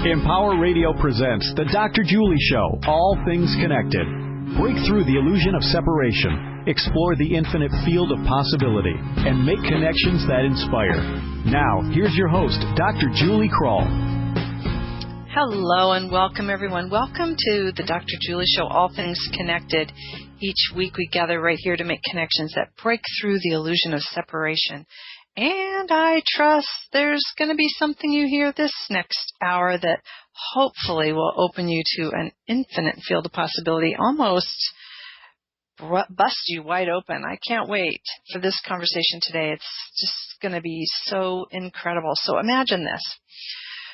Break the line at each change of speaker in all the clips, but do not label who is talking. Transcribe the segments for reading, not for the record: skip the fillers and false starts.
Empower Radio presents The Dr. Julie Show, All Things Connected. Break through the illusion of separation, explore the infinite field of possibility, and make connections that inspire. Now, here's your host, Dr. Julie Kroll.
Hello and welcome, everyone. Welcome to The Dr. Julie Show, All Things Connected. Each week we gather right here to make connections that break through the illusion of separation. And I trust there's going to be something you hear this next hour that hopefully will open you to an infinite field of possibility, almost bust you wide open. I can't wait for this conversation today. It's just going to be so incredible. So imagine this.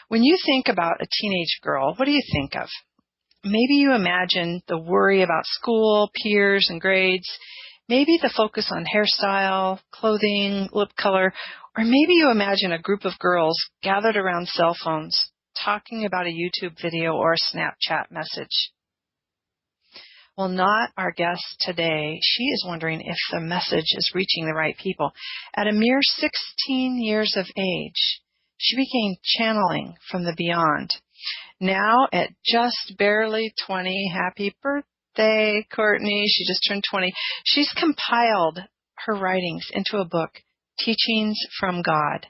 When you think about a teenage girl, what do you think of? Maybe you imagine the worry about school, peers, and grades. Maybe the focus on hairstyle, clothing, lip color, or maybe you imagine a group of girls gathered around cell phones talking about a YouTube video or a Snapchat message. Well, not our guest today. She is wondering if the message is reaching the right people. At a mere 16 years of age, she began channeling from the beyond. Now, at just barely 20, happy birthday, Courtney. She just turned 20. She's compiled her writings into a book, Teachings from God.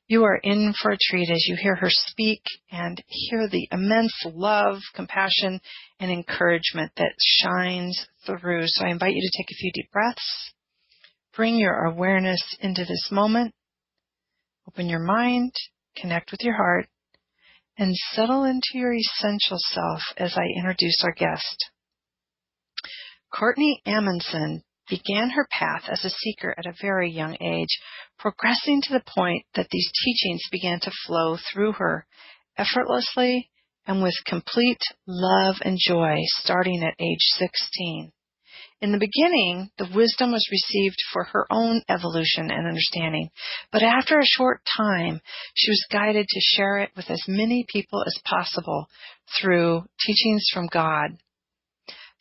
You are in for a treat as you hear her speak and hear the immense love, compassion, and encouragement that shines through. So I invite you to take a few deep breaths. Bring your awareness into this moment. Open your mind, connect with your heart, and settle into your essential self as I introduce our guest. Courtney Amundson began her path as a seeker at a very young age, progressing to the point that these teachings began to flow through her effortlessly and with complete love and joy starting at age 16. In the beginning, the wisdom was received for her own evolution and understanding, but after a short time, she was guided to share it with as many people as possible through Teachings from God.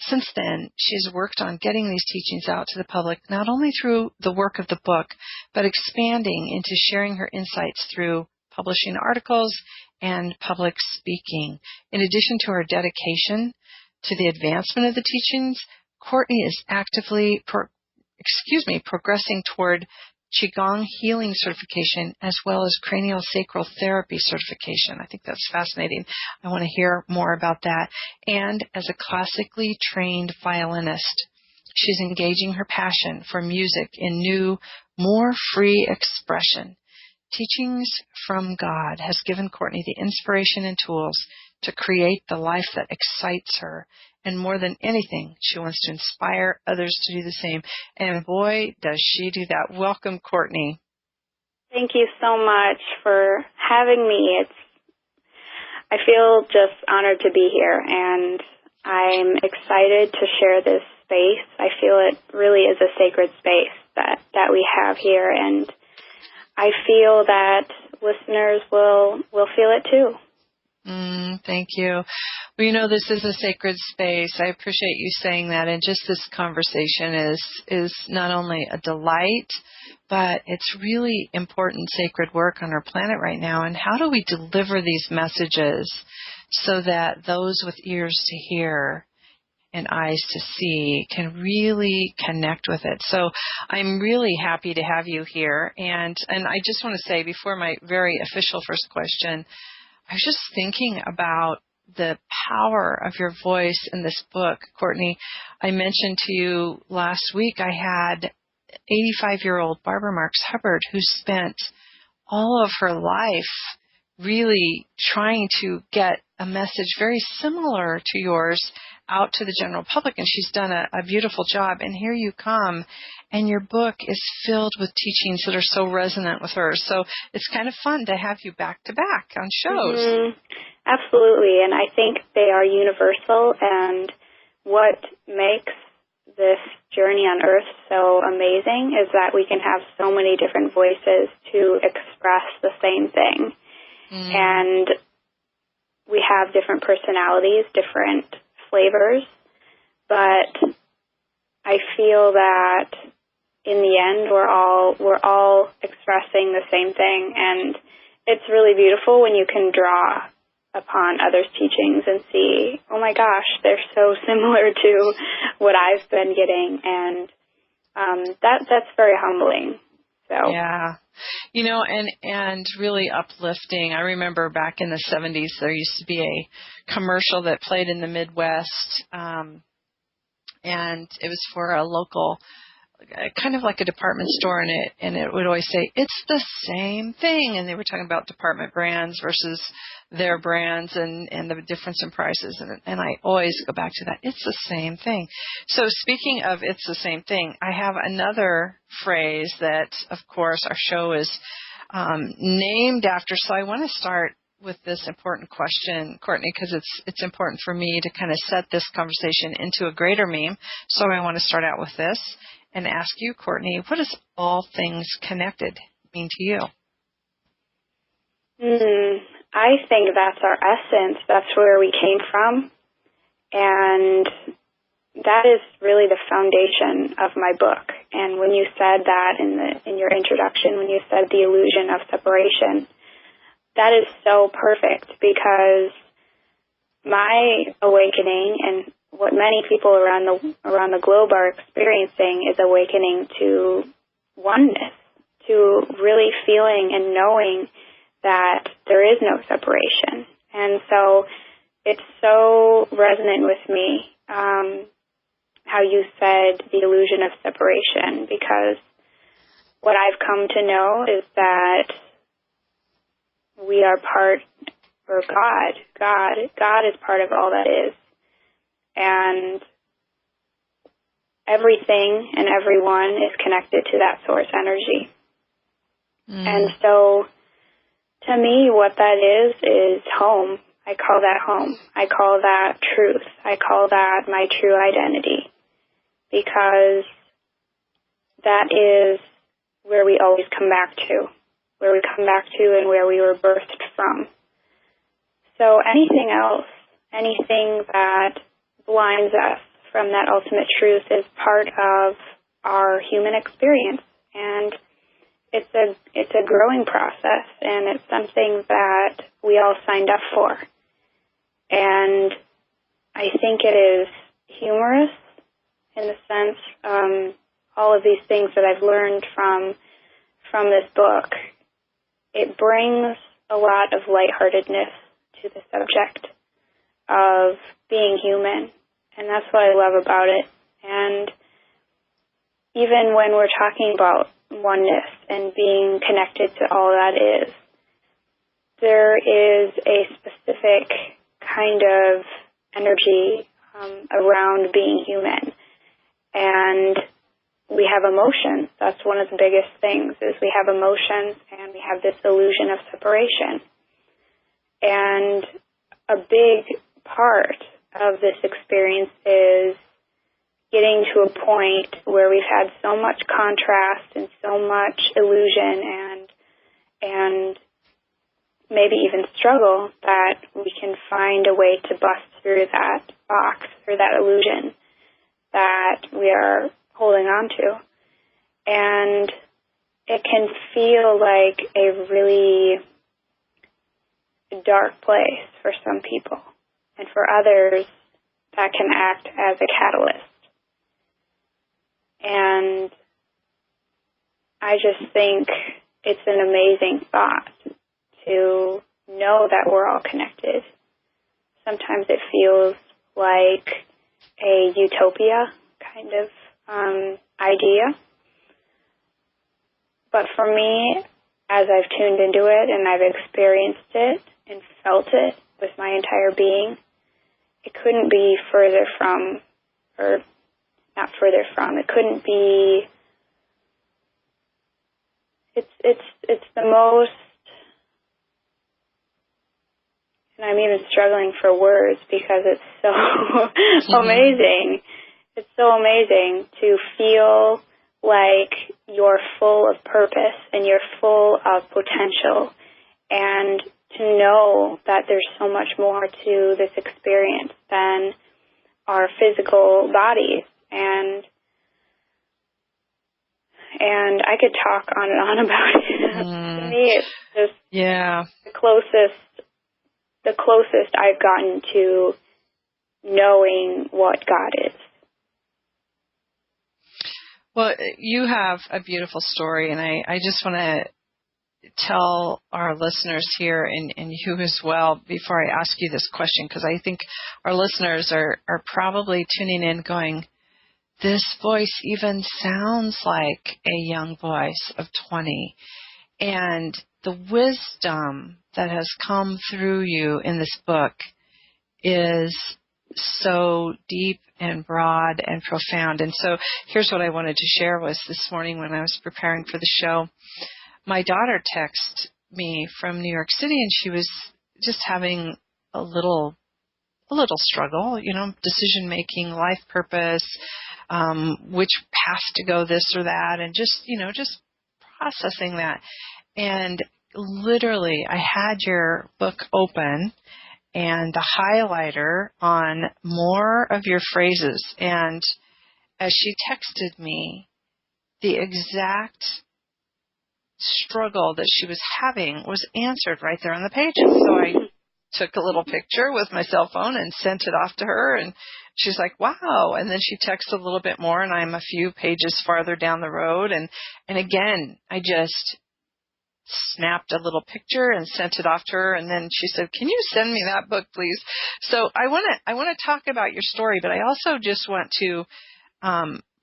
Since then, she has worked on getting these teachings out to the public, not only through the work of the book, but expanding into sharing her insights through publishing articles and public speaking. In addition to her dedication to the advancement of the teachings, Courtney is actively progressing toward Qigong healing certification as well as cranial sacral therapy certification. I think that's fascinating. I want to hear more about that. And as a classically trained violinist, she's engaging her passion for music in new, more free expression. Teachings from God has given Courtney the inspiration and tools to create the life that excites her. And more than anything, she wants to inspire others to do the same. And boy, does she do that. Welcome, Courtney.
Thank you so much for having me. I feel just honored to be here, and I'm excited to share this space. I feel it really is a sacred space that we have here, and I feel that listeners will feel it too.
Thank you. Well, you know, this is a sacred space. I appreciate you saying that. And just this conversation is not only a delight, but it's really important sacred work on our planet right now. And how do we deliver these messages so that those with ears to hear and eyes to see can really connect with it? So I'm really happy to have you here. And I just want to say before my very official first question, I was just thinking about the power of your voice in this book, Courtney. I mentioned to you last week I had 85-year-old Barbara Marks Hubbard who spent all of her life really trying to get a message very similar to yours out to the general public, and she's done a beautiful job. And here you come, and your book is filled with teachings that are so resonant with her. So it's kind of fun to have you back to back on shows.
Mm-hmm. Absolutely, and I think they are universal, and what makes this journey on Earth so amazing is that we can have so many different voices to express the same thing. And we have different personalities, different flavors, but I feel that in the end we're all expressing the same thing, and it's really beautiful when you can draw upon others' teachings and see, oh my gosh, they're so similar to what I've been getting, and that's very humbling. So
yeah, and really uplifting. I remember back in the 70s, there used to be a commercial that played in the Midwest, and it was for a local, kind of like a department store, and it would always say, it's the same thing. And they were talking about department brands versus their brands and the difference in prices. And I always go back to that. It's the same thing. So speaking of it's the same thing, I have another phrase that, of course, our show is named after. So I want to start with this important question, Courtney, because it's important for me to kind of set this conversation into a greater meme. So I want to start out with this and ask you, Courtney, what does all things connected mean to you?
I think that's our essence. That's where we came from. And that is really the foundation of my book. And when you said that in your introduction, when you said the illusion of separation, that is so perfect, because my awakening and what many people around the globe are experiencing is awakening to oneness, to really feeling and knowing that there is no separation. And so it's so resonant with me how you said the illusion of separation, because what I've come to know is that we are part, or God is part of all that is. And everything and everyone is connected to that source energy. And so, to me, what that is home. I call that home. I call that truth. I call that my true identity. Because that is where we always come back to. Where we come back to and where we were birthed from. So anything else, anything that blinds us from that ultimate truth is part of our human experience, and it's a growing process, and it's something that we all signed up for. And I think it is humorous in the sense, all of these things that I've learned from this book, it brings a lot of lightheartedness to the subject of being human, and that's what I love about it. And even when we're talking about oneness and being connected to all that is, there is a specific kind of energy around being human. And we have emotions. That's one of the biggest things, is we have emotions and we have this illusion of separation. And a big part of this experience is getting to a point where we've had so much contrast and so much illusion and maybe even struggle that we can find a way to bust through that box or that illusion that we are holding on to. And it can feel like a really dark place for some people. And for others, that can act as a catalyst. And I just think it's an amazing thought to know that we're all connected. Sometimes it feels like a utopia kind of idea. But for me, as I've tuned into it and I've experienced it and felt it with my entire being, it couldn't be further from, or not further from, it couldn't be, it's the most, and I'm even struggling for words because it's so amazing. It's so amazing to feel like you're full of purpose and you're full of potential, and to know that there's so much more to this experience than our physical bodies. And I could talk on and on about it. To me, it's just the closest the closest I've gotten to knowing what God is.
Well, you have a beautiful story, and I just want to tell our listeners here and you as well before I ask you this question, because I think our listeners are probably tuning in going, this voice even sounds like a young voice of 20. And the wisdom that has come through you in this book is so deep and broad and profound. And so here's what I wanted to share was this morning when I was preparing for the show. My daughter texted me from New York City, and she was just having a little struggle, decision making, life purpose, which path to go, this or that, and just processing that. And literally, I had your book open and the highlighter on more of your phrases. And as she texted me, the exact struggle that she was having was answered right there on the page. And so I took a little picture with my cell phone and sent it off to her, and she's like, wow. And then she texted a little bit more, and I'm a few pages farther down the road. And again, I just snapped a little picture and sent it off to her, and then she said, can you send me that book, please? So I want to talk about your story, but I also just want to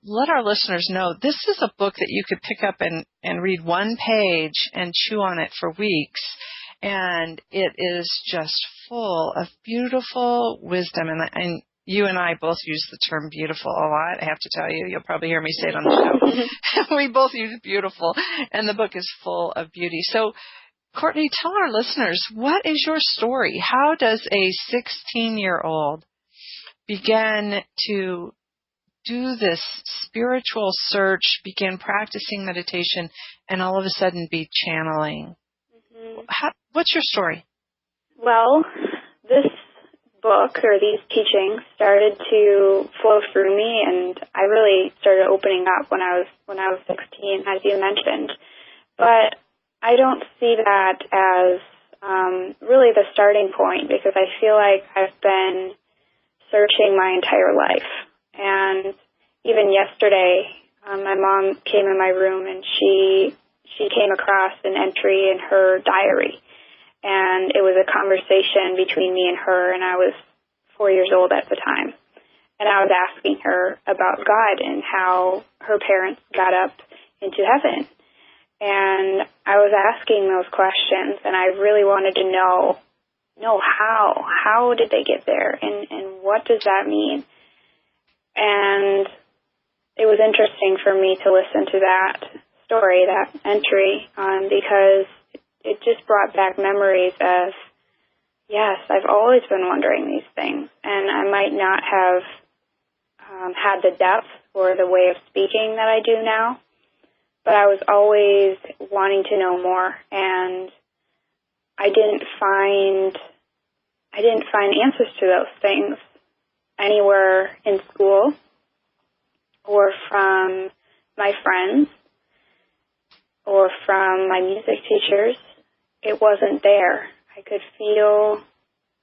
let our listeners know this is a book that you could pick up and read one page and chew on it for weeks. And it is just full of beautiful wisdom. And you and I both use the term beautiful a lot. I have to tell you, you'll probably hear me say it on the show. We both use beautiful. And the book is full of beauty. So, Courtney, tell our listeners, what is your story? How does a 16-year-old begin to do this spiritual search, begin practicing meditation, and all of a sudden be channeling? What's your story? Well,
this book or these teachings started to flow through me, and I really started opening up when I was 16, as you mentioned. But I don't see that as really the starting point, because I feel like I've been searching my entire life. And even yesterday, my mom came in my room, and she came across an entry in her diary. And it was a conversation between me and her, and I was 4 years old at the time. And I was asking her about God and how her parents got up into heaven. And I was asking those questions, and I really wanted to know how did they get there, and what does that mean? And it was interesting for me to listen to that story, that entry, because it just brought back memories of, yes, I've always been wondering these things, and I might not have had the depth or the way of speaking that I do now, but I was always wanting to know more, and I didn't find answers to those things anywhere in school or from my friends or from my music teachers. It wasn't there. I could feel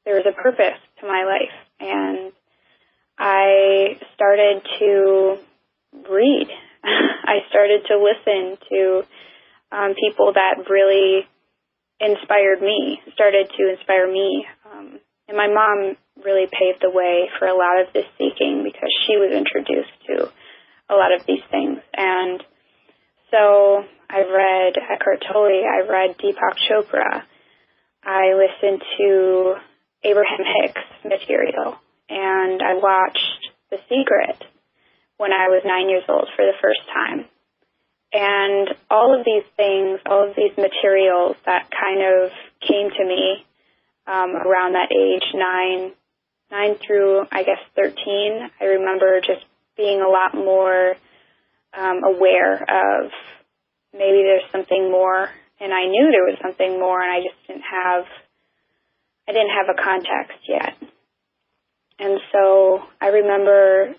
there was a purpose to my life, and I started to read. I started to listen to people that really started to inspire me. And my mom really paved the way for a lot of this seeking, because she was introduced to a lot of these things. And so I read Eckhart Tolle, I read Deepak Chopra, I listened to Abraham Hicks material, and I watched The Secret when I was 9 years old for the first time. And all of these things, all of these materials that kind of came to me around that age, 9 through, I guess, 13, I remember just being a lot more aware of maybe there's something more, and I knew there was something more, and I just didn't have a context yet. And so I remember,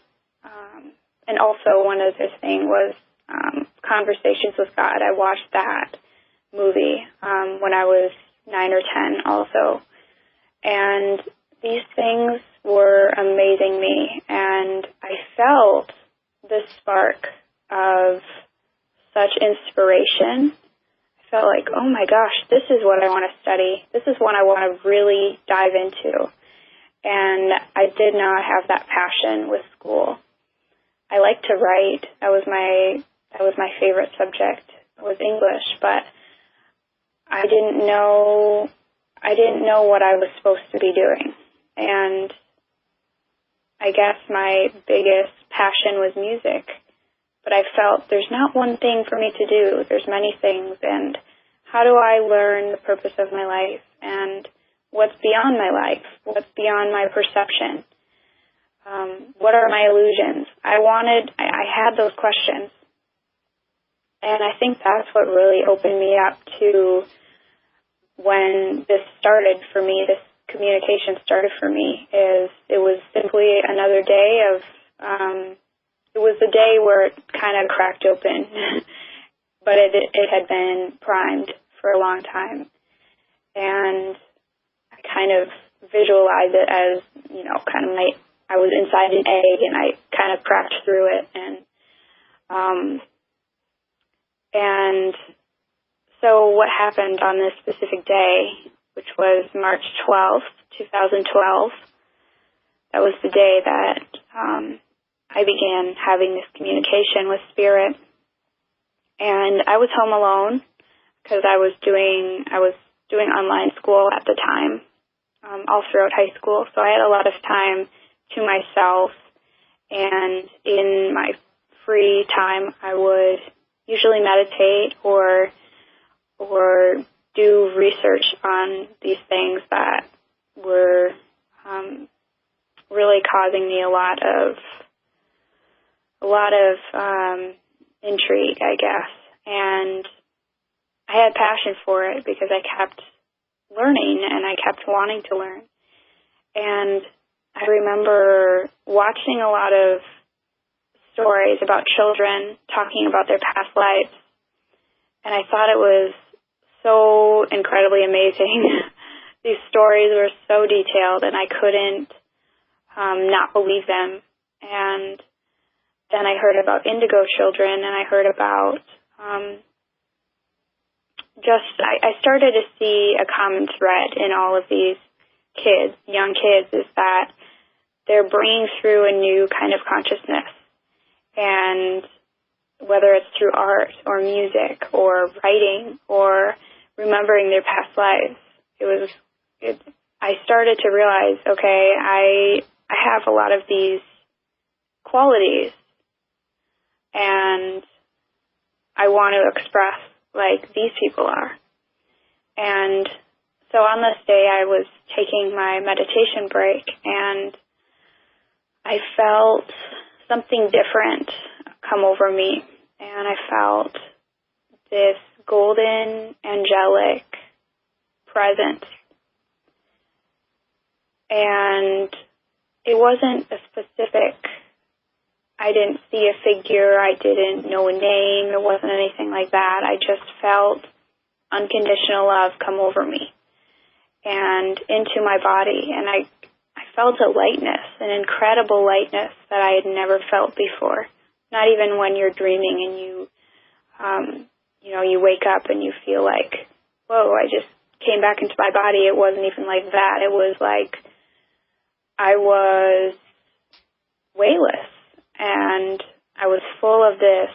and also one other thing was Conversations with God. I watched that movie when I was 9 or 10 also. And these things were amazing me, and I felt this spark of such inspiration. I felt like, oh my gosh, this is what I want to study. This is what I want to really dive into. And I did not have that passion with school. I liked to write. That was my favorite subject, was English, but I didn't know what I was supposed to be doing. And I guess my biggest passion was music. But I felt there's not one thing for me to do. There's many things. And how do I learn the purpose of my life? And what's beyond my life? What's beyond my perception? What are my illusions? I had those questions. And I think that's what really opened me up to when this started for me, this communication started for me, is it was simply another day of, it was the day where it kind of cracked open, but it had been primed for a long time. And I kind of visualized it as, I was inside an egg and I kind of cracked through it. And so what happened on this specific day, which was March 12th, 2012, that was the day that I began having this communication with Spirit. And I was home alone because I was doing online school at the time, all throughout high school. So I had a lot of time to myself, and in my free time I would usually meditate or do research on these things that were really causing me a lot of intrigue, I guess. And I had passion for it because I kept learning and I kept wanting to learn. And I remember watching a lot of stories about children talking about their past lives, and I thought it was so incredibly amazing. These stories were so detailed, and I couldn't not believe them. And then I heard about indigo children, and I heard about I started to see a common thread in all of these kids, young kids, is that they're bringing through a new kind of consciousness. And whether it's through art or music or writing or remembering their past lives, I started to realize, okay, I have a lot of these qualities and I want to express like these people are. And so on this day I was taking my meditation break and I felt something different come over me, and I felt this golden, angelic presence. And it wasn't a specific, I didn't see a figure, I didn't know a name, it wasn't anything like that. I just felt unconditional love come over me and into my body, and I felt a lightness, an incredible lightness that I had never felt before. Not even when you're dreaming and you wake up and you feel like, whoa, I just came back into my body. It wasn't even like that. It was like I was weightless and I was full of this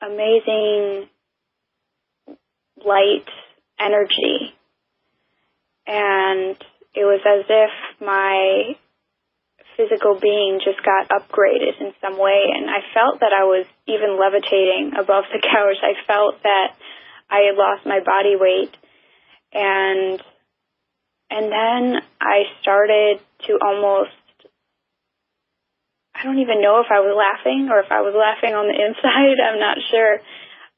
amazing light energy. And it was as if my physical being just got upgraded in some way, and I felt that I was even levitating above the couch. I felt that I had lost my body weight, and then I started to almost, I don't even know if I was laughing or if I was laughing on the inside, I'm not sure,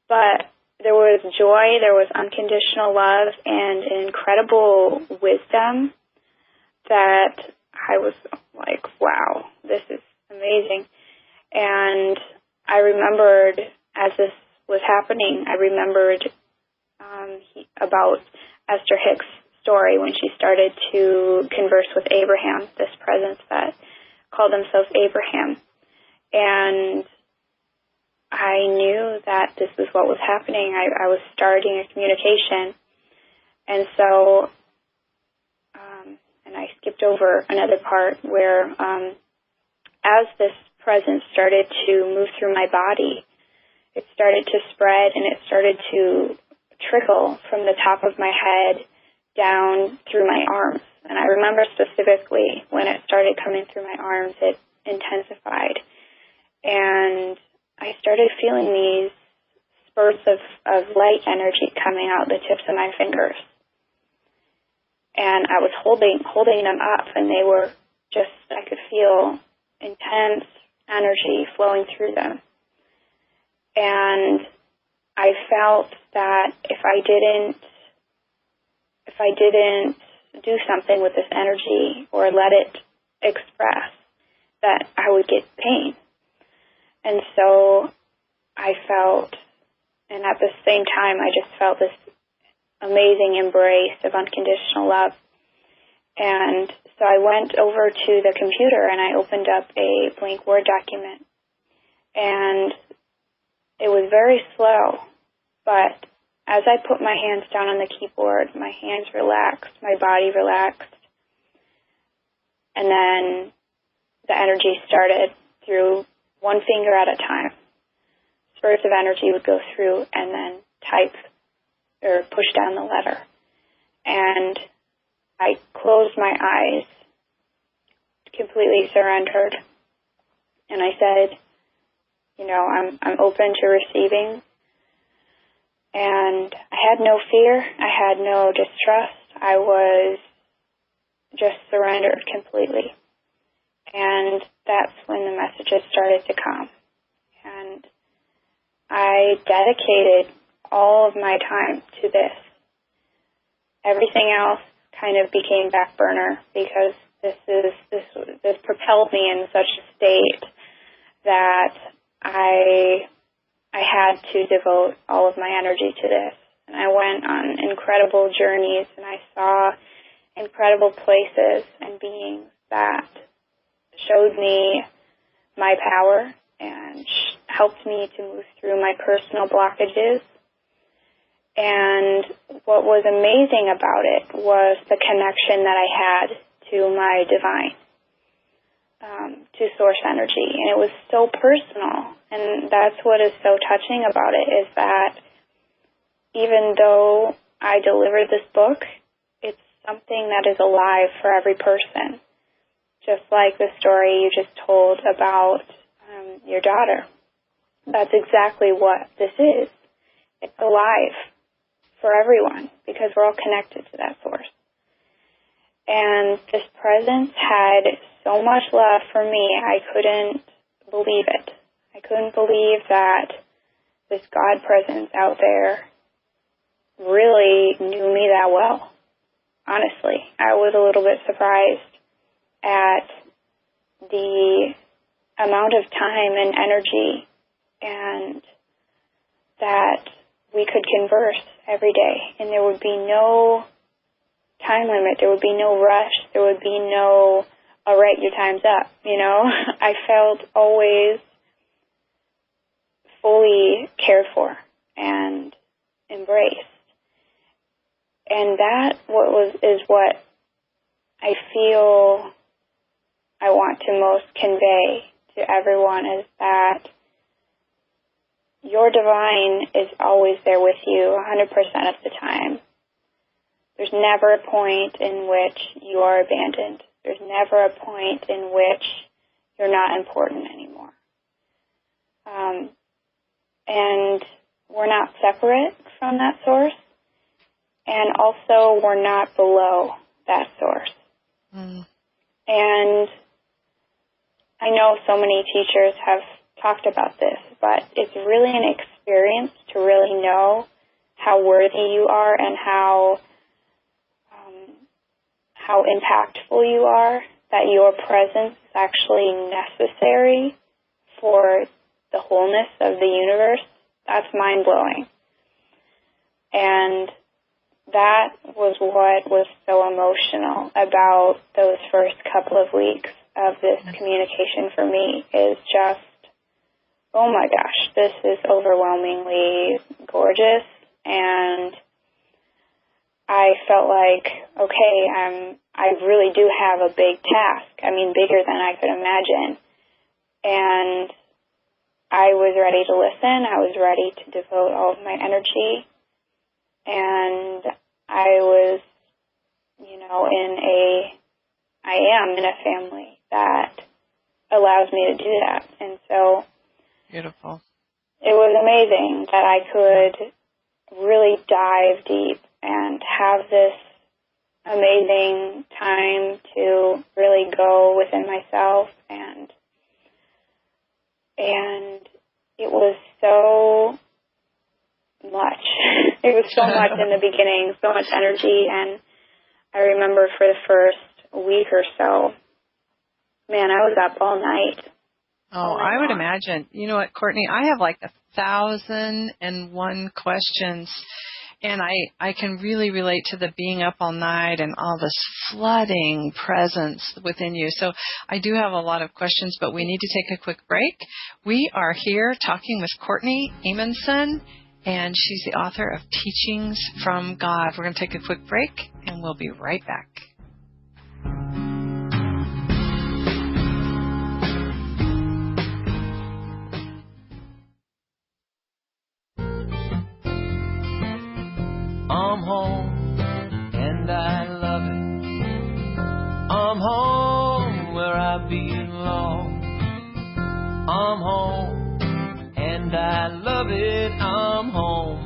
but there was joy, there was unconditional love, and an incredible wisdom that I was like, wow, this is amazing. And I remembered, as this was happening, I remembered about Esther Hicks' story when she started to converse with Abraham, this presence that called himself Abraham. And I knew that this was what was happening. I was starting a communication. And so, and I skipped over another part where as this presence started to move through my body, it started to spread and it started to trickle from the top of my head down through my arms. And I remember specifically when it started coming through my arms, it intensified. And I started feeling these spurts of light energy coming out the tips of my fingers. And I was holding them up, and they were just, I could feel intense energy flowing through them. And I felt that if I didn't do something with this energy or let it express, that I would get pain. And so I felt, and at the same time, I just felt this amazing embrace of unconditional love. And so I went over to the computer and I opened up a blank Word document. And it was very slow, but as I put my hands down on the keyboard, my hands relaxed, my body relaxed, and then the energy started through one finger at a time. Spurts of energy would go through and then type or push down the letter. And I closed my eyes, completely surrendered, and I said, you know, I'm open to receiving. And I had no fear. I had no distrust. I was just surrendered completely. And that's when the messages started to come. And I dedicated all of my time to this. Everything else kind of became back burner because this propelled me in such a state that I had to devote all of my energy to this. And I went on incredible journeys, and I saw incredible places and beings that showed me my power and helped me to move through my personal blockages. And what was amazing about it was the connection that I had to my divine, to source energy. And it was so personal. And that's what is so touching about it, is that even though I delivered this book, it's something that is alive for every person. Just like the story you just told about your daughter. That's exactly what this is. It's alive for everyone because we're all connected to that source. And this presence had so much love for me, I couldn't believe it. I couldn't believe that this God presence out there really knew me that well. Honestly, I was a little bit surprised at the amount of time and energy and that we could converse every day. And there would be no time limit. There would be no rush. There would be no, all right, your time's up, you know. I felt always fully cared for and embraced. And that is what I feel I want to most convey to everyone, is that your divine is always there with you 100% of the time. There's never a point in which you are abandoned. There's never a point in which you're not important anymore. And we're not separate from that source, and also we're not below that source. Mm. And I know so many teachers have talked about this, but it's really an experience to really know how worthy you are and how impactful you are, that your presence is actually necessary for the wholeness of the universe. That's mind-blowing. And that was what was so emotional about those first couple of weeks of this communication for me, is just, oh my gosh, this is overwhelmingly gorgeous. And I felt like, okay, I really do have a big task. I mean, bigger than I could imagine. And I was ready to listen. I was ready to devote all of my energy. And I was, I am in a family that allows me to do that. And so
beautiful.
It was amazing that I could really dive deep and have this amazing time to really go within myself, and it was so much. It was so much in the beginning, so much energy, and I remember for the first week or so, man, I was up all night.
Oh, I would imagine. You know what, Courtney? I have like 1,001 questions, and I can really relate to the being up all night and all this flooding presence within you. So I do have a lot of questions, but we need to take a quick break. We are here talking with Courtney Amundson, and she's the author of Teachings from God. We're going to take a quick break, and we'll be right back.
I'm home, and I love it. I'm home where I belong. I'm home, and I love it. I'm home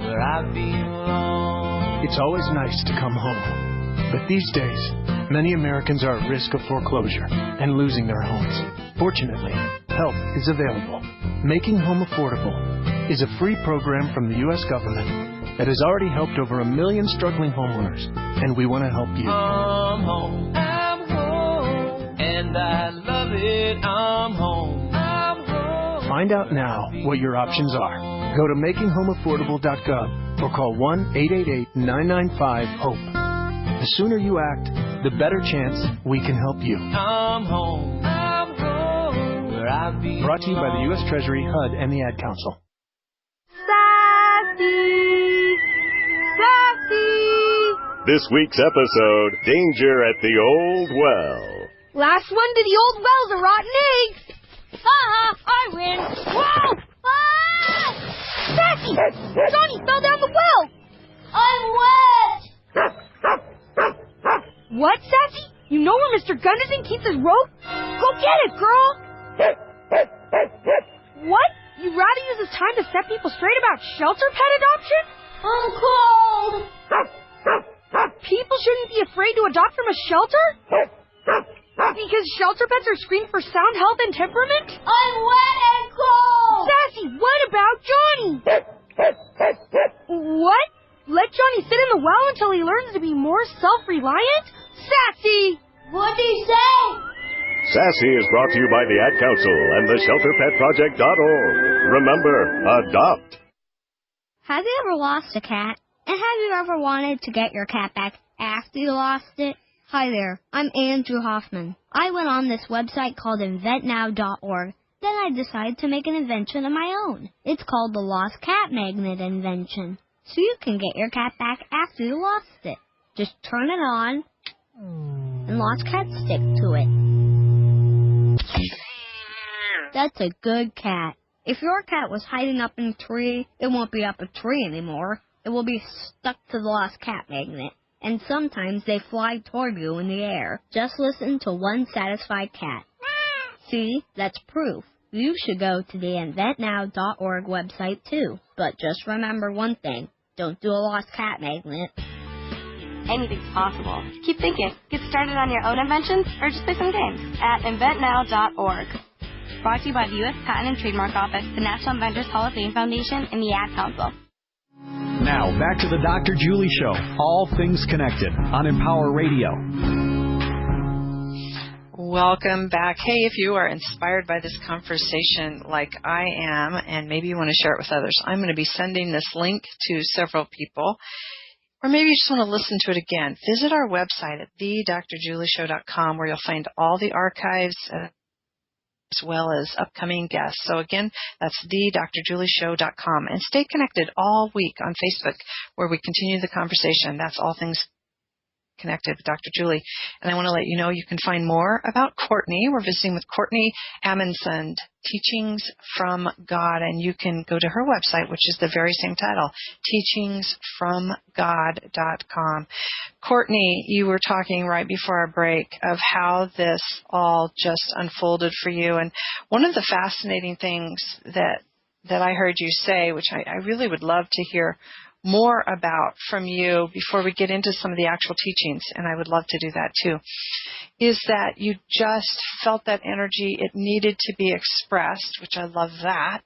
where I belong.
It's always nice to come home. But these days, many Americans are at risk of foreclosure and losing their homes. Fortunately, help is available. Making Home Affordable is a free program from the U.S. government that has already helped over 1 million struggling homeowners, and we want to help you.
I'm home, and I love it. I'm home.
Find out now what your options are. Go to makinghomeaffordable.gov or call 1-888-995-HOPE. The sooner you act, the better chance we can help you.
I'm home, where I belong.
Brought to you by the U.S. Treasury, HUD, and the Ad Council.
This week's episode, Danger at the Old Well.
Last one to the old well's a rotten egg. I win. Whoa! Ah! Sassy! Johnny fell down the well. I'm wet. What, Sassy? You know where Mr. Gunderson keeps his rope? Go get it, girl. What? You'd rather use this time to set people straight about shelter pet adoption? I'm cold. People shouldn't be afraid to adopt from a shelter? Because shelter pets are screened for sound health and temperament? I'm wet and cold! Sassy, what about Johnny? What? Let Johnny sit in the well until he learns to be more self-reliant? Sassy! What'd he say?
Sassy is brought to you by the Ad Council and the ShelterPetProject.org. Remember, adopt.
Have you ever lost a cat? And have you ever wanted to get your cat back after you lost it? Hi there, I'm Andrew Hoffman. I went on this website called InventNow.org. Then I decided to make an invention of my own. It's called the Lost Cat Magnet Invention. So you can get your cat back after you lost it. Just turn it on, and lost cats stick to it. That's a good cat. If your cat was hiding up in a tree, it won't be up a tree anymore. It will be stuck to the lost cat magnet. And sometimes they fly toward you in the air. Just listen to one satisfied cat. See, that's proof. You should go to the InventNow.org website too. But just remember one thing. Don't do a lost cat magnet.
Anything's possible. Keep thinking. Get started on your own inventions or just play some games at InventNow.org. Brought to you by the U.S. Patent and Trademark Office, the National Inventors Hall of Fame Foundation, and the Ad Council.
Now, back to the Dr. Julie Show, all things connected on Empower Radio.
Welcome back. Hey, if you are inspired by this conversation like I am, and maybe you want to share it with others, I'm going to be sending this link to several people. Or maybe you just want to listen to it again. Visit our website at thedrjulieshow.com, where you'll find all the archives as well as upcoming guests. So again, that's thedrjulieshow.com. And stay connected all week on Facebook, where we continue the conversation. That's All Things Connected with Dr. Julie. And I want to let you know you can find more about Courtney. We're visiting with Courtney Amundson, Teachings from God, and you can go to her website, which is the very same title, teachingsfromgod.com. Courtney, you were talking right before our break of how this all just unfolded for you, and one of the fascinating things that I heard you say, which I really would love to hear more about from you before we get into some of the actual teachings, and I would love to do that too, is that you just felt that energy, it needed to be expressed, which I love that,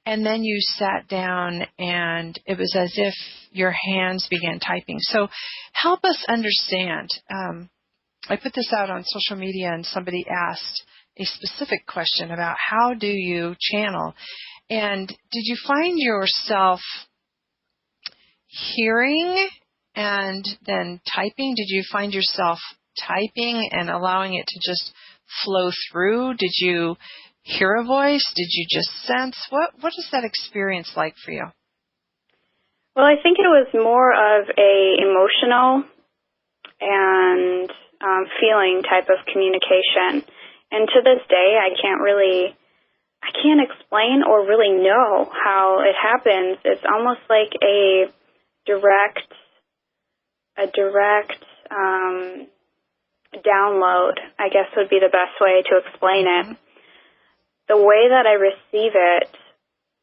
and then you sat down and it was as if your hands began typing. So help us understand. I put this out on social media and somebody asked a specific question about how do you channel, and did you find yourself hearing and then typing? Did you find yourself typing and allowing it to just flow through? Did you hear a voice? Did you just sense? What is that experience like for you?
Well, I think it was more of a emotional and feeling type of communication. And to this day, I can't explain or really know how it happens. It's almost like a direct download, I guess would be the best way to explain it. The way that I receive it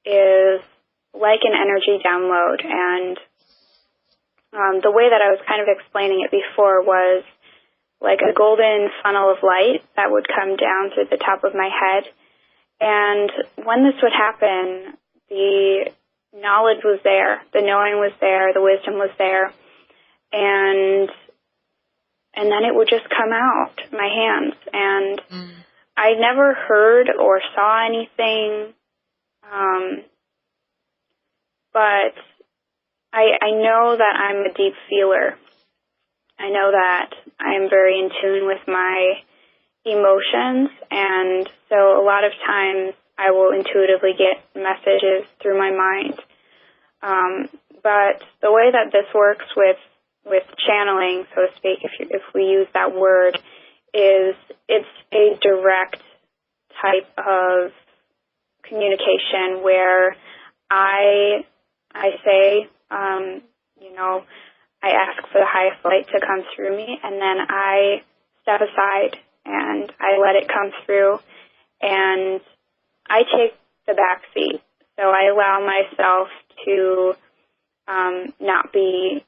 is like an energy download, and the way that I was kind of explaining it before was like a golden funnel of light that would come down through the top of my head. And when this would happen, the knowledge was there, the knowing was there, the wisdom was there, and then it would just come out my hands. And I never heard or saw anything, but I know that I'm a deep feeler. I know that I am very in tune with my emotions, and so a lot of times I will intuitively get messages through my mind. But the way that this works with channeling, so to speak, if we use that word, is it's a direct type of communication where I say, I ask for the highest light to come through me, and then I step aside and I let it come through, and I take the back seat. So I allow myself to not be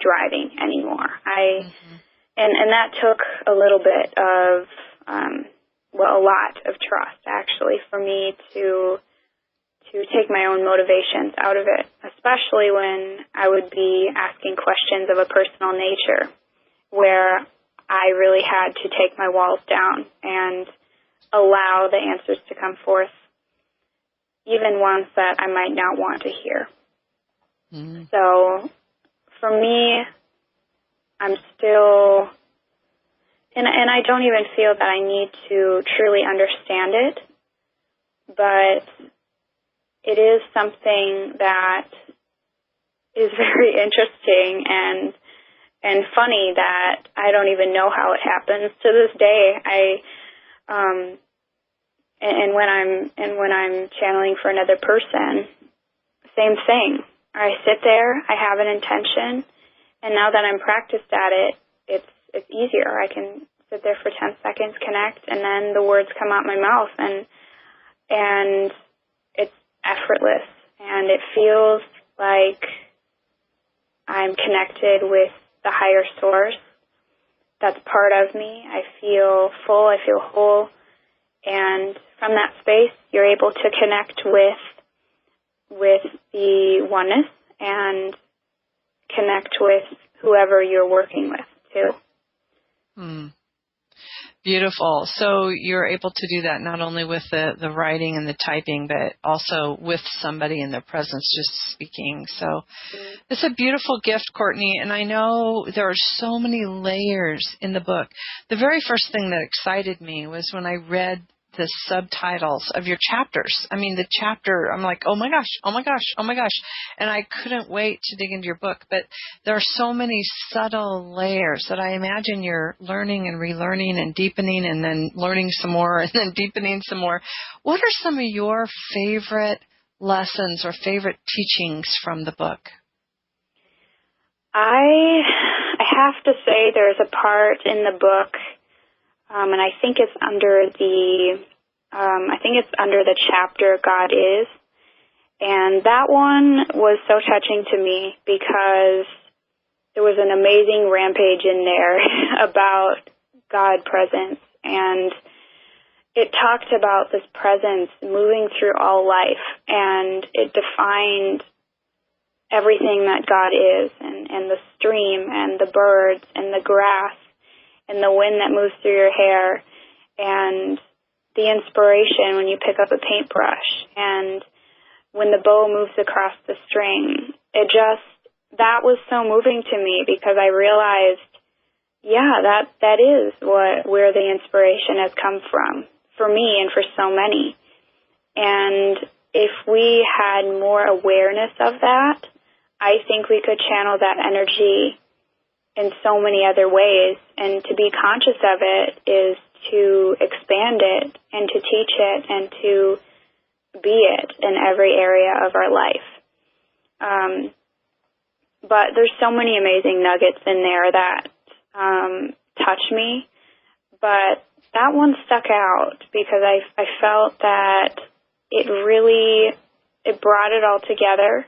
driving anymore. And that took a little bit of a lot of trust actually for me to take my own motivations out of it, especially when I would be asking questions of a personal nature where I really had to take my walls down and allow the answers to come forth, even ones that I might not want to hear. So for me, I'm still, and I don't even feel that I need to truly understand it, but it is something that is very interesting and funny that I don't even know how it happens to this day. And when I'm channeling for another person, same thing. I sit there, I have an intention, and now that I'm practiced at it, it's easier. I can sit there for 10 seconds, connect, and then the words come out my mouth, and it's effortless, and it feels like I'm connected with the higher source that's part of me. I feel full, I feel whole, and from that space, you're able to connect with the oneness and connect with whoever you're working with, too.
Beautiful. So you're able to do that not only with the writing and the typing, but also with somebody in their presence just speaking. So it's a beautiful gift, Courtney, and I know there are so many layers in the book. The very first thing that excited me was when I read the subtitles of your chapters. I mean, the chapter, I'm like, oh my gosh, oh my gosh, oh my gosh. And I couldn't wait to dig into your book. But there are so many subtle layers that I imagine you're learning and relearning and deepening and then learning some more and then deepening some more. What are some of your favorite lessons or favorite teachings from the book?
I have to say there's a part in the book, and I think it's under the chapter God Is, and that one was so touching to me because there was an amazing rampage in there about God presence, and it talked about this presence moving through all life, and it defined everything that God is, and the stream, and the birds, and the grass, and the wind that moves through your hair, and the inspiration when you pick up a paintbrush, and when the bow moves across the string. That was so moving to me because I realized, yeah, that is where the inspiration has come from, for me and for so many. And if we had more awareness of that, I think we could channel that energy in so many other ways. And to be conscious of it is to expand it and to teach it and to be it in every area of our life. But there's so many amazing nuggets in there that touch me. But that one stuck out because I felt that it brought it all together.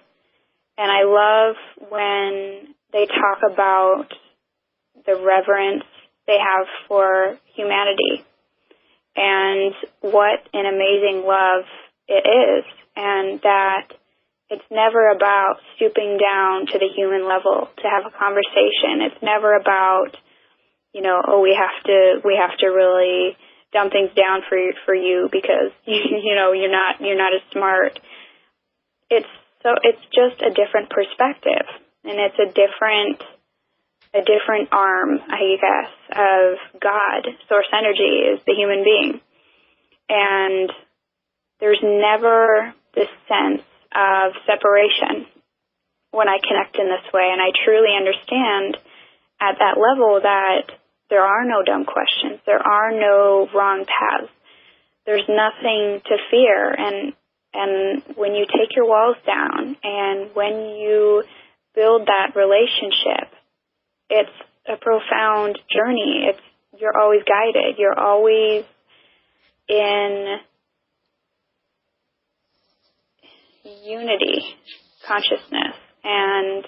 And I love when they talk about the reverence they have for humanity and what an amazing love it is, and that it's never about stooping down to the human level to have a conversation. It's never about, we have to really dumb things down for you because you're not as smart. It's just a different perspective, and it's a different arm, I guess, of God. Source energy is the human being. And there's never this sense of separation when I connect in this way. And I truly understand at that level that there are no dumb questions. There are no wrong paths. There's nothing to fear. And when you take your walls down and when you build that relationship, it's a profound journey. You're always guided. You're always in unity consciousness. And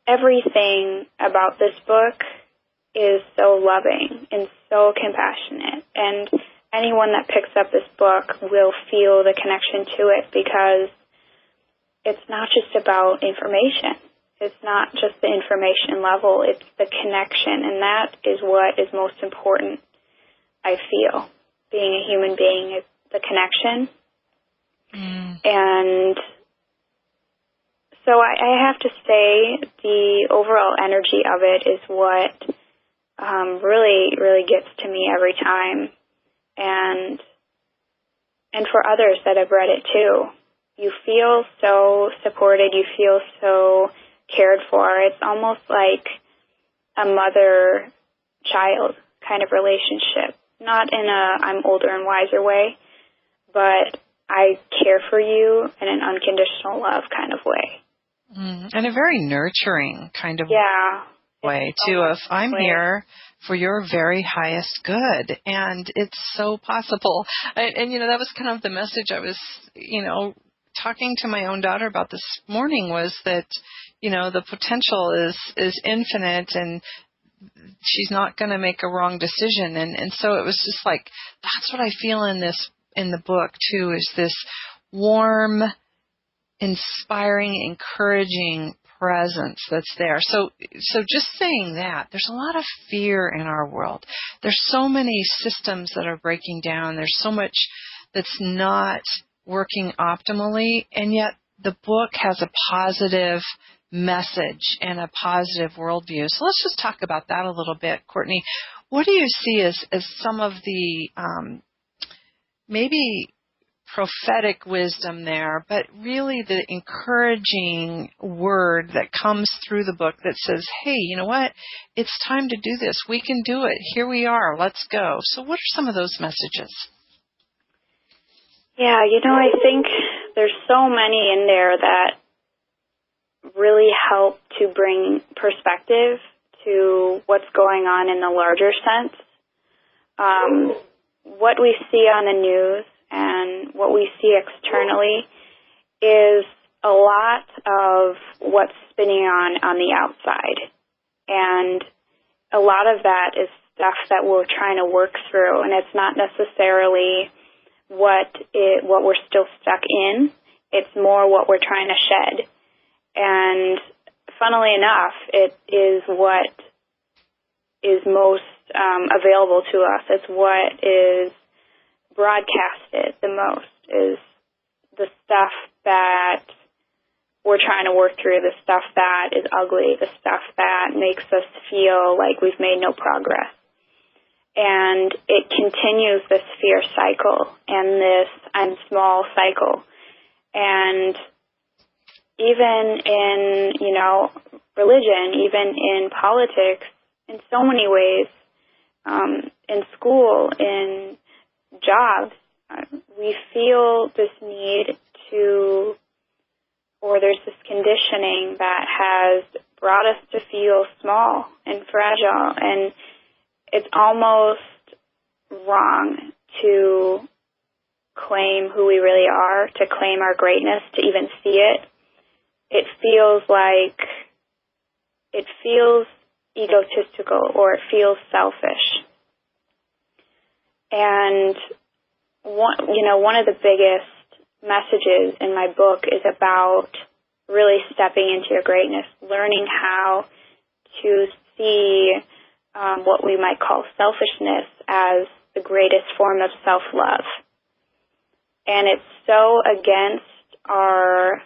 everything about this book is so loving and so compassionate. And anyone that picks up this book will feel the connection to it because it's not just about information. It's not just the information level. It's the connection, and that is what is most important, I feel. Being a human being is the connection. And so I have to say the overall energy of it is what really, really gets to me every time. And for others that have read it too. You feel so supported. You feel so cared for. It's almost like a mother-child kind of relationship. Not in a I'm older and wiser way, but I care for you in an unconditional love kind of way.
And a very nurturing kind of way, too, of I'm here for your very highest good. And it's so possible. And that was kind of the message I was, talking to my own daughter about this morning was that, the potential is infinite and she's not going to make a wrong decision. And so it was just like, that's what I feel in the book too, is this warm, inspiring, encouraging presence that's there. So just saying that, there's a lot of fear in our world. there's so many systems that are breaking down. There's so much that's not working optimally, and yet the book has a positive message and a positive worldview. So let's just talk about that a little bit, Courtney. What do you see as some of the maybe prophetic wisdom there, but really the encouraging word that comes through the book that says, hey, you know what? It's time to do this. We can do it. Here we are. Let's go. So what are some of those messages?
Yeah, I think there's so many in there that really help to bring perspective to what's going on in the larger sense. What we see on the news and what we see externally is a lot of what's spinning on the outside. And a lot of that is stuff that we're trying to work through, and it's not necessarily what we're still stuck in. It's more what we're trying to shed. And funnily enough, it is what is most available to us. It's what is broadcasted the most, is the stuff that we're trying to work through, the stuff that is ugly, the stuff that makes us feel like we've made no progress. And it continues this fear cycle and this I'm small cycle. And even in, religion, even in politics, in so many ways, in school, in jobs, we feel this need to, or there's this conditioning that has brought us to feel small and fragile, and it's almost wrong to claim who we really are, to claim our greatness, to even see it. It feels egotistical, or it feels selfish. And one of the biggest messages in my book is about really stepping into your greatness, learning how to see what we might call selfishness as the greatest form of self-love. And it's so against our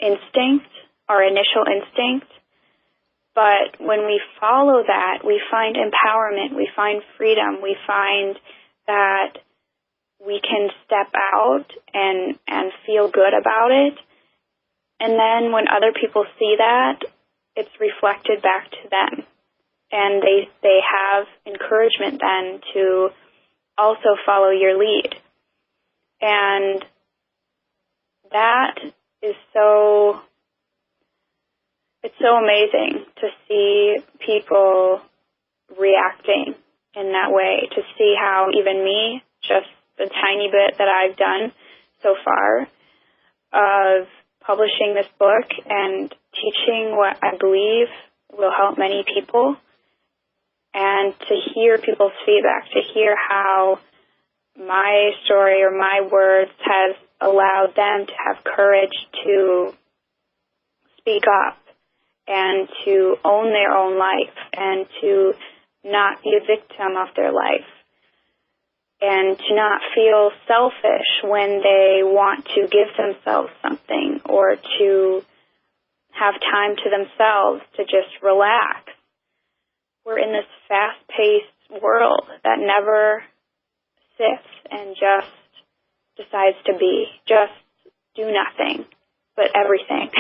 instinct, our initial instinct. But when we follow that, we find empowerment, we find freedom, we find that we can step out and feel good about it. And then when other people see that, it's reflected back to them. And they have encouragement then to also follow your lead. And that is it's so amazing to see people reacting in that way, to see how even me, just the tiny bit that I've done so far of publishing this book and teaching what I believe will help many people, and to hear people's feedback, to hear how my story or my words has allowed them to have courage to speak up and to own their own life and to not be a victim of their life and to not feel selfish when they want to give themselves something or to have time to themselves to just relax. We're in this fast-paced world that never sits and just decides to be, just do nothing, but everything.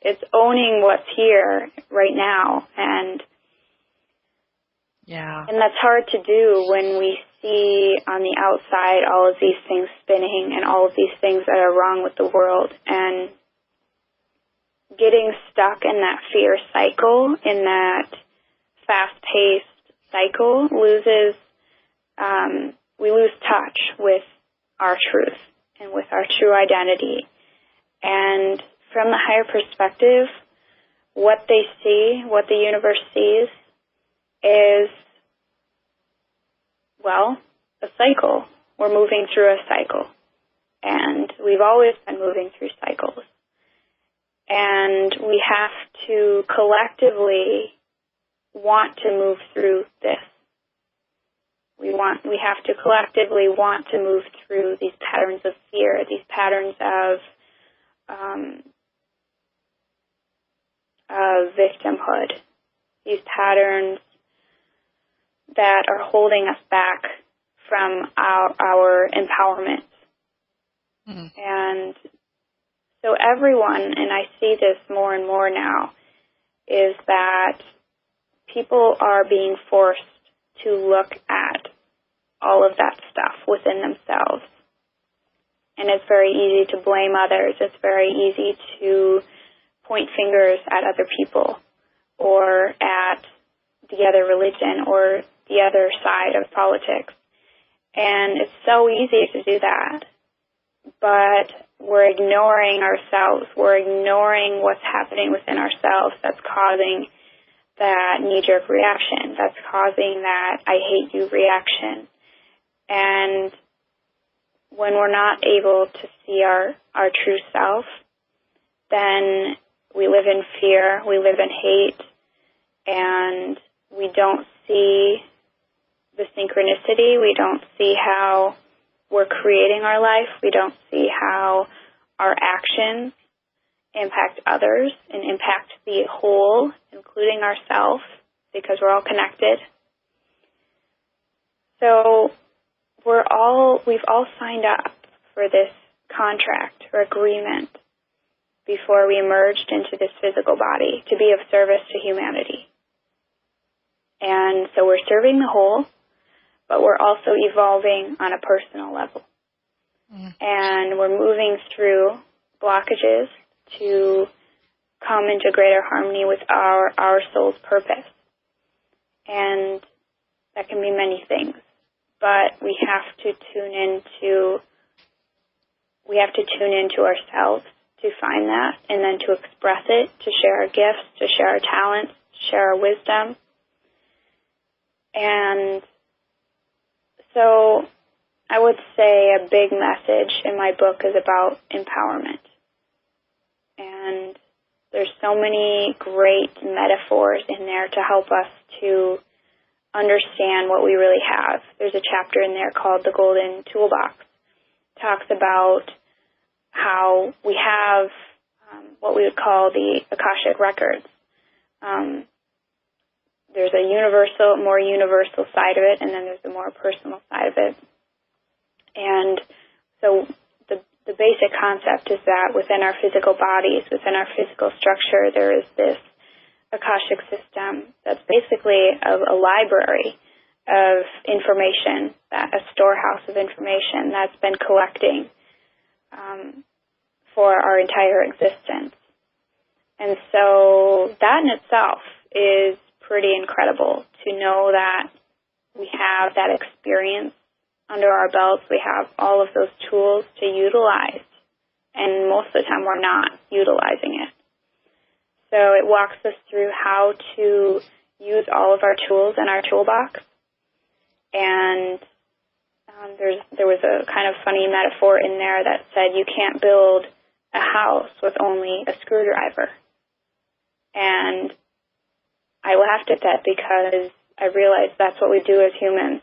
It's owning what's here right now, and that's hard to do when we see on the outside all of these things spinning and all of these things that are wrong with the world, and getting stuck in that fear cycle, in that fast-paced cycle, we lose touch with our truth and with our true identity. And from the higher perspective, what they see, what the universe sees, is, well, a cycle. We're moving through a cycle. And we've always been moving through cycles. And we have to collectively want to move through this. We have to collectively want to move through these patterns of fear, these patterns of victimhood, these patterns that are holding us back from our empowerment.
Mm.
And so everyone, and I see this more and more now, is that people are being forced to look at all of that stuff within themselves. And it's very easy to blame others. It's very easy to point fingers at other people or at the other religion or the other side of politics. And it's so easy to do that. But we're ignoring ourselves. We're ignoring what's happening within ourselves that's causing that knee-jerk reaction, that's causing that I hate you reaction. And when we're not able to see our true self, then we live in fear, we live in hate, and we don't see the synchronicity, we don't see how we're creating our life, we don't see how our actions impact others and impact the whole, including ourselves, because we're all connected. So we've all signed up for this contract or agreement before we emerged into this physical body to be of service to humanity. And so we're serving the whole, but we're also evolving on a personal level. Mm. And we're moving through blockages to come into greater harmony with our soul's purpose. And that can be many things. But we have to tune into ourselves to find that, and then to express it, to share our gifts, to share our talents, to share our wisdom. And so I would say a big message in my book is about empowerment. And there's so many great metaphors in there to help us to understand what we really have. There's a chapter in there called The Golden Toolbox. It talks about how we have what we would call the Akashic Records. There's a more universal side of it, and then there's the more personal side of it. And so the basic concept is that within our physical bodies, within our physical structure, there is this Akashic system that's basically a library of information, a storehouse of information that's been collecting for our entire existence. And so that in itself is pretty incredible to know that we have that experience under our belts. We have all of those tools to utilize, and most of the time we're not utilizing it. So it walks us through how to use all of our tools in our toolbox. And there was a kind of funny metaphor in there that said you can't build a house with only a screwdriver. And I laughed at that because I realized that's what we do as humans.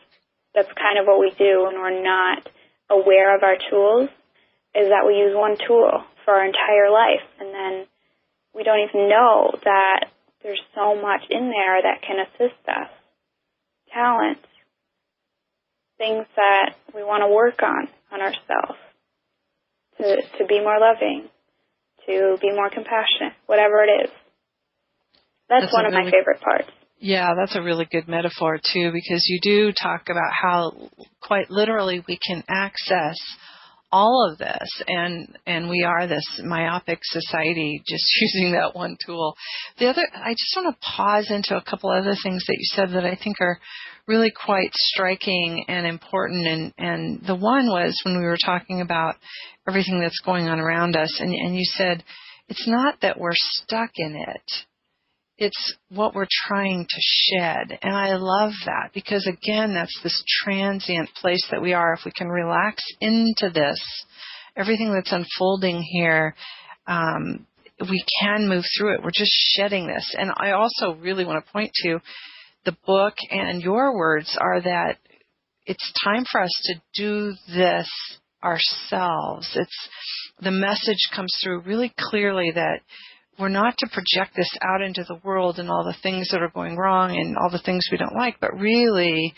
That's kind of what we do when we're not aware of our tools, is that we use one tool for our entire life, and then we don't even know that there's so much in there that can assist us. Talents, things that we want to work on ourselves, to be more loving, to be more compassionate, whatever it is. That's one of my favorite parts.
Yeah, that's a really good metaphor, too, because you do talk about how quite literally we can access all of this, and we are this myopic society just using that one tool. I just want to pause into a couple other things that you said that I think are really quite striking and important, and the one was when we were talking about everything that's going on around us, and you said it's not that we're stuck in it. It's what we're trying to shed. And I love that because, again, that's this transient place that we are. If we can relax into this, everything that's unfolding here, we can move through it. We're just shedding this. And I also really want to point to the book, and your words are that it's time for us to do this ourselves. The message comes through really clearly that we're not to project this out into the world and all the things that are going wrong and all the things we don't like, but really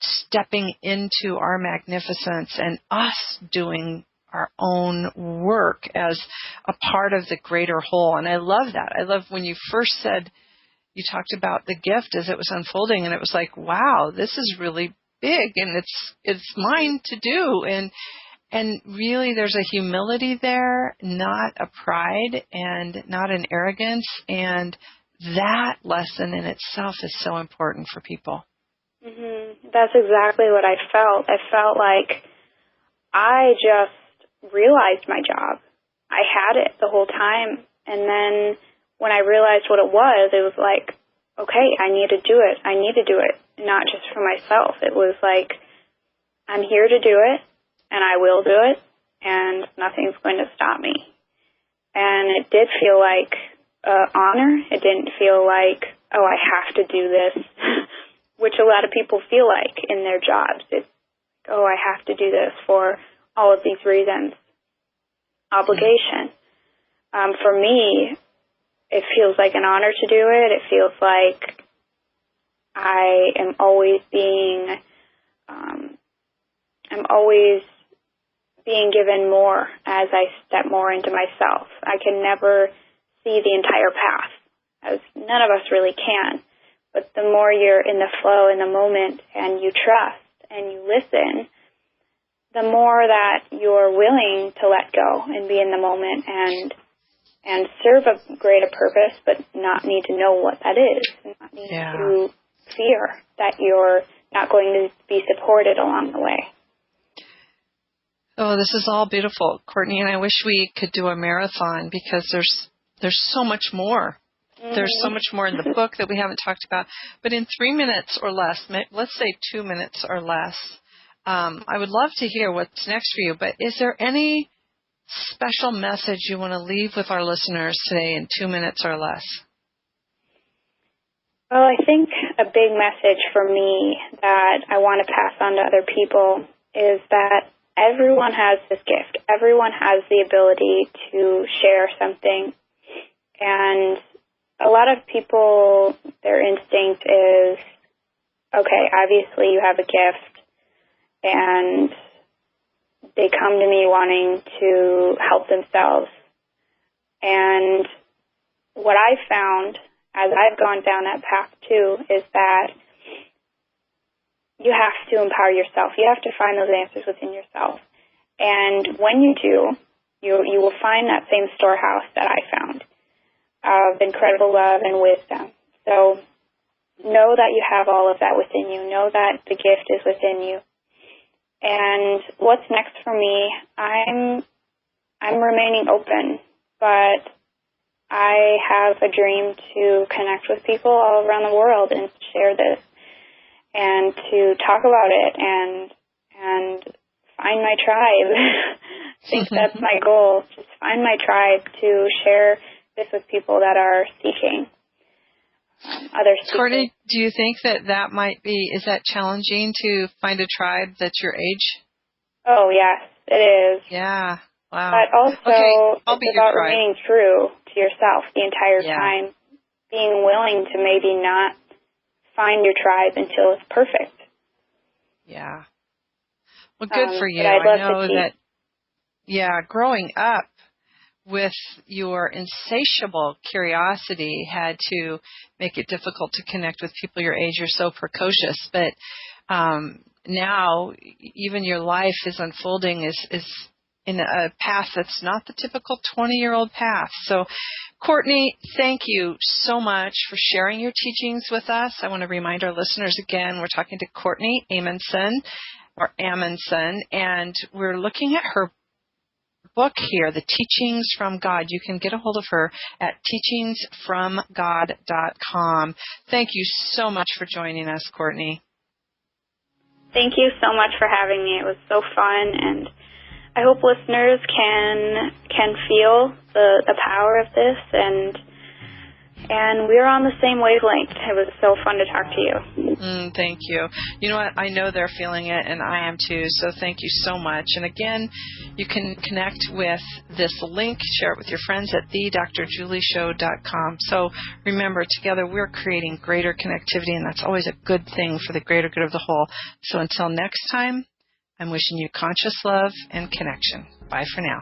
stepping into our magnificence and us doing our own work as a part of the greater whole. And I love that. I love when you first said, you talked about the gift as it was unfolding, and it was like, wow, this is really big, and it's mine to do. And really there's a humility there, not a pride and not an arrogance. And that lesson in itself is so important for people.
Mm-hmm. That's exactly what I felt. I felt like I just realized my job. I had it the whole time. And then when I realized what it was like, okay, I need to do it. I need to do it, not just for myself. It was like, I'm here to do it, and I will do it, and nothing's going to stop me. And it did feel like honor. It didn't feel like, oh, I have to do this, which a lot of people feel like in their jobs. It's, oh, I have to do this for all of these reasons. Obligation. For me, it feels like an honor to do it. It feels like I am always being given more as I step more into myself. I can never see the entire path, as none of us really can. But the more you're in the flow, in the moment, and you trust and you listen, the more that you're willing to let go and be in the moment and serve a greater purpose, but not need to know what that is, and not need to fear that you're not going to be supported along the way.
Oh, this is all beautiful, Courtney, and I wish we could do a marathon because there's so much more. Mm-hmm. There's so much more in the book that we haven't talked about. But in 3 minutes or less, let's say 2 minutes or less, I would love to hear what's next for you. But is there any special message you want to leave with our listeners today in 2 minutes or less?
Well, I think a big message for me that I want to pass on to other people is that everyone has this gift. Everyone has the ability to share something. And a lot of people, their instinct is, okay, obviously you have a gift, and they come to me wanting to help themselves. And what I've found as I've gone down that path too is that you have to empower yourself. You have to find those answers within yourself. And when you do, you will find that same storehouse that I found of incredible love and wisdom. So know that you have all of that within you. Know that the gift is within you. And what's next for me, I'm remaining open, but I have a dream to connect with people all around the world and share this and to talk about it and find my tribe. I think that's my goal, just find my tribe to share this with people that are seeking. Others.
Courtney, do you think that might be, is that challenging to find a tribe that's your age?
Oh, yes, it is.
Yeah, wow.
But also, it's about remaining true to yourself the entire time, being willing to maybe not find your tribe until it's perfect. Yeah.
Well, good for you. I know that, growing up with your insatiable curiosity had to make it difficult to connect with people your age. You're so precocious. But now even your life is unfolding is in a path that's not the typical 20-year-old path. So, Courtney, thank you so much for sharing your teachings with us. I want to remind our listeners again, we're talking to Courtney Amundson, and we're looking at her book here, The Teachings from God. You can get a hold of her at teachingsfromgod.com. Thank you so much for joining us, Courtney.
Thank you so much for having me. It was so fun, and I hope listeners can feel the power of this, and we're on the same wavelength. It was so fun to talk to you.
Thank you. You know what? I know they're feeling it, and I am too, so thank you so much. And again, you can connect with this link, share it with your friends at thedrjulieshow.com. So remember, together we're creating greater connectivity, and that's always a good thing for the greater good of the whole. So until next time, I'm wishing you conscious love and connection. Bye for now.